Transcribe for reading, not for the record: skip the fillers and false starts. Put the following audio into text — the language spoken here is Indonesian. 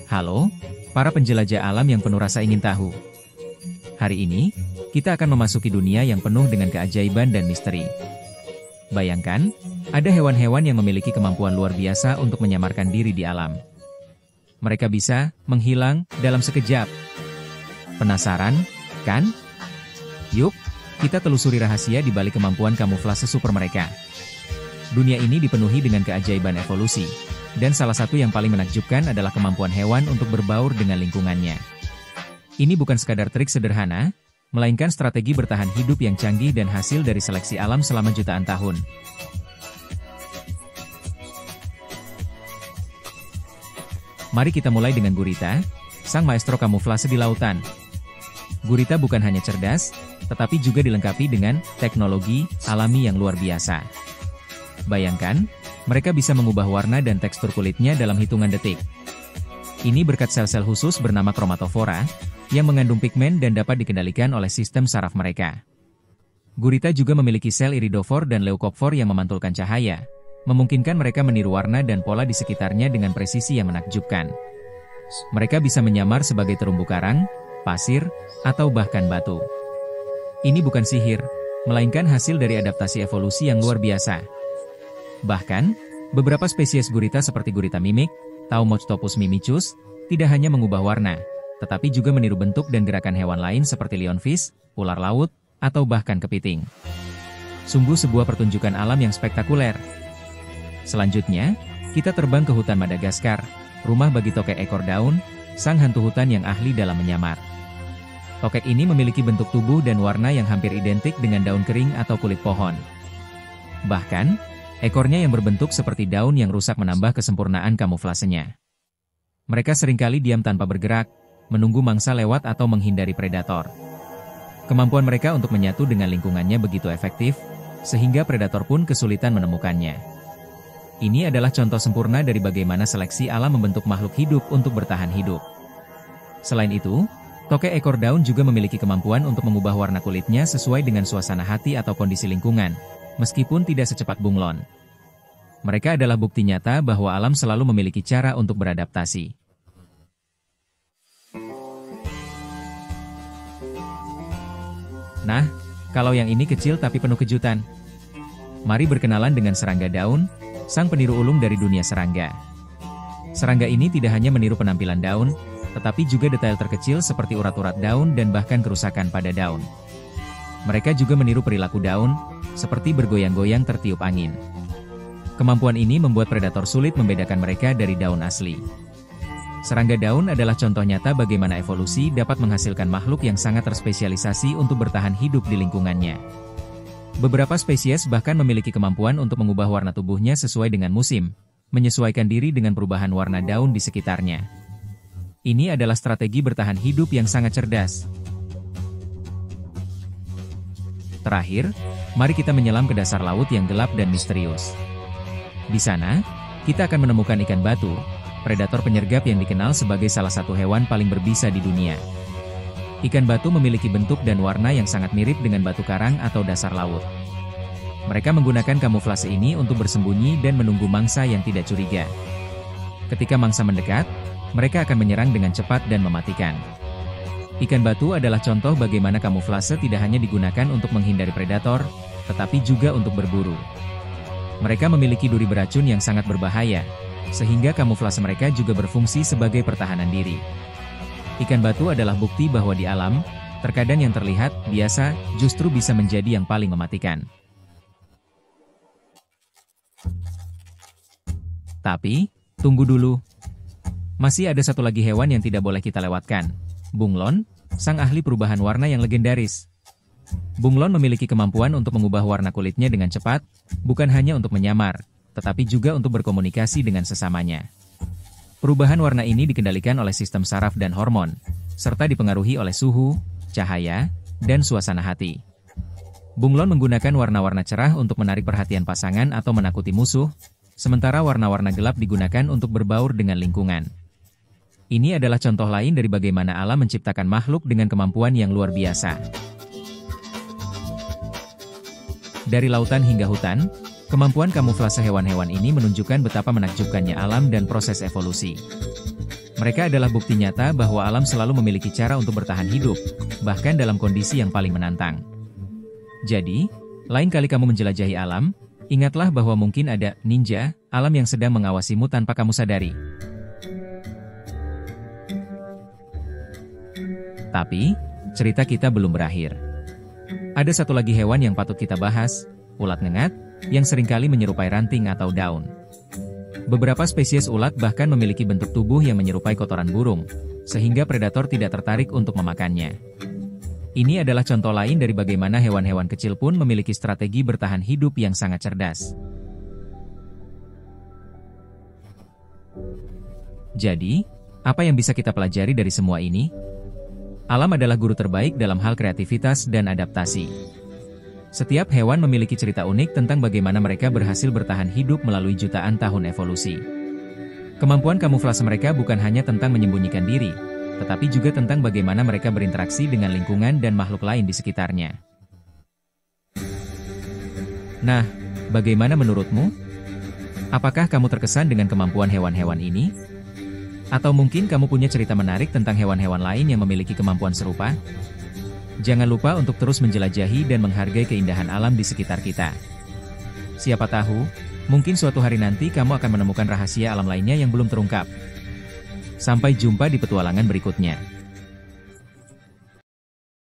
Halo, para penjelajah alam yang penuh rasa ingin tahu. Hari ini, kita akan memasuki dunia yang penuh dengan keajaiban dan misteri. Bayangkan, ada hewan-hewan yang memiliki kemampuan luar biasa untuk menyamarkan diri di alam. Mereka bisa menghilang dalam sekejap. Penasaran, kan? Yuk, kita telusuri rahasia di balik kemampuan kamuflase super mereka. Dunia ini dipenuhi dengan keajaiban evolusi, dan salah satu yang paling menakjubkan adalah kemampuan hewan untuk berbaur dengan lingkungannya. Ini bukan sekadar trik sederhana, melainkan strategi bertahan hidup yang canggih dan hasil dari seleksi alam selama jutaan tahun. Mari kita mulai dengan gurita, sang maestro kamuflase di lautan. Gurita bukan hanya cerdas, tetapi juga dilengkapi dengan teknologi alami yang luar biasa. Bayangkan, mereka bisa mengubah warna dan tekstur kulitnya dalam hitungan detik. Ini berkat sel-sel khusus bernama kromatofora, yang mengandung pigmen dan dapat dikendalikan oleh sistem saraf mereka. Gurita juga memiliki sel iridofor dan leukopfor yang memantulkan cahaya, memungkinkan mereka meniru warna dan pola di sekitarnya dengan presisi yang menakjubkan. Mereka bisa menyamar sebagai terumbu karang, pasir, atau bahkan batu. Ini bukan sihir, melainkan hasil dari adaptasi evolusi yang luar biasa. Bahkan, beberapa spesies gurita seperti gurita mimik, Taumochtopus mimicus, tidak hanya mengubah warna, tetapi juga meniru bentuk dan gerakan hewan lain seperti lionfish, ular laut, atau bahkan kepiting. Sungguh sebuah pertunjukan alam yang spektakuler. Selanjutnya, kita terbang ke hutan Madagaskar, rumah bagi tokek ekor daun, sang hantu hutan yang ahli dalam menyamar. Tokek ini memiliki bentuk tubuh dan warna yang hampir identik dengan daun kering atau kulit pohon. Bahkan, ekornya yang berbentuk seperti daun yang rusak menambah kesempurnaan kamuflasenya. Mereka seringkali diam tanpa bergerak, menunggu mangsa lewat atau menghindari predator. Kemampuan mereka untuk menyatu dengan lingkungannya begitu efektif, sehingga predator pun kesulitan menemukannya. Ini adalah contoh sempurna dari bagaimana seleksi alam membentuk makhluk hidup untuk bertahan hidup. Selain itu, tokek ekor daun juga memiliki kemampuan untuk mengubah warna kulitnya sesuai dengan suasana hati atau kondisi lingkungan, meskipun tidak secepat bunglon. Mereka adalah bukti nyata bahwa alam selalu memiliki cara untuk beradaptasi. Nah, kalau yang ini kecil tapi penuh kejutan. Mari berkenalan dengan serangga daun, sang peniru ulung dari dunia serangga. Serangga ini tidak hanya meniru penampilan daun, tetapi juga detail terkecil seperti urat-urat daun dan bahkan kerusakan pada daun. Mereka juga meniru perilaku daun, seperti bergoyang-goyang tertiup angin. Kemampuan ini membuat predator sulit membedakan mereka dari daun asli. Serangga daun adalah contoh nyata bagaimana evolusi dapat menghasilkan makhluk yang sangat terspesialisasi untuk bertahan hidup di lingkungannya. Beberapa spesies bahkan memiliki kemampuan untuk mengubah warna tubuhnya sesuai dengan musim, menyesuaikan diri dengan perubahan warna daun di sekitarnya. Ini adalah strategi bertahan hidup yang sangat cerdas. Terakhir, mari kita menyelam ke dasar laut yang gelap dan misterius. Di sana, kita akan menemukan ikan batu, predator penyergap yang dikenal sebagai salah satu hewan paling berbisa di dunia. Ikan batu memiliki bentuk dan warna yang sangat mirip dengan batu karang atau dasar laut. Mereka menggunakan kamuflase ini untuk bersembunyi dan menunggu mangsa yang tidak curiga. Ketika mangsa mendekat, mereka akan menyerang dengan cepat dan mematikan. Ikan batu adalah contoh bagaimana kamuflase tidak hanya digunakan untuk menghindari predator, tetapi juga untuk berburu. Mereka memiliki duri beracun yang sangat berbahaya, sehingga kamuflase mereka juga berfungsi sebagai pertahanan diri. Ikan batu adalah bukti bahwa di alam, terkadang yang terlihat biasa justru bisa menjadi yang paling mematikan. Tapi, tunggu dulu. Masih ada satu lagi hewan yang tidak boleh kita lewatkan. Bunglon, sang ahli perubahan warna yang legendaris. Bunglon memiliki kemampuan untuk mengubah warna kulitnya dengan cepat, bukan hanya untuk menyamar, tetapi juga untuk berkomunikasi dengan sesamanya. Perubahan warna ini dikendalikan oleh sistem saraf dan hormon, serta dipengaruhi oleh suhu, cahaya, dan suasana hati. Bunglon menggunakan warna-warna cerah untuk menarik perhatian pasangan atau menakuti musuh, sementara warna-warna gelap digunakan untuk berbaur dengan lingkungan. Ini adalah contoh lain dari bagaimana alam menciptakan makhluk dengan kemampuan yang luar biasa. Dari lautan hingga hutan, kemampuan kamuflase hewan-hewan ini menunjukkan betapa menakjubkannya alam dan proses evolusi. Mereka adalah bukti nyata bahwa alam selalu memiliki cara untuk bertahan hidup, bahkan dalam kondisi yang paling menantang. Jadi, lain kali kamu menjelajahi alam, ingatlah bahwa mungkin ada ninja alam yang sedang mengawasimu tanpa kamu sadari. Tapi, cerita kita belum berakhir. Ada satu lagi hewan yang patut kita bahas, ulat ngengat, yang seringkali menyerupai ranting atau daun. Beberapa spesies ulat bahkan memiliki bentuk tubuh yang menyerupai kotoran burung, sehingga predator tidak tertarik untuk memakannya. Ini adalah contoh lain dari bagaimana hewan-hewan kecil pun memiliki strategi bertahan hidup yang sangat cerdas. Jadi, apa yang bisa kita pelajari dari semua ini? Alam adalah guru terbaik dalam hal kreativitas dan adaptasi. Setiap hewan memiliki cerita unik tentang bagaimana mereka berhasil bertahan hidup melalui jutaan tahun evolusi. Kemampuan kamuflase mereka bukan hanya tentang menyembunyikan diri, tetapi juga tentang bagaimana mereka berinteraksi dengan lingkungan dan makhluk lain di sekitarnya. Nah, bagaimana menurutmu? Apakah kamu terkesan dengan kemampuan hewan-hewan ini? Atau mungkin kamu punya cerita menarik tentang hewan-hewan lain yang memiliki kemampuan serupa? Jangan lupa untuk terus menjelajahi dan menghargai keindahan alam di sekitar kita. Siapa tahu, mungkin suatu hari nanti kamu akan menemukan rahasia alam lainnya yang belum terungkap. Sampai jumpa di petualangan berikutnya.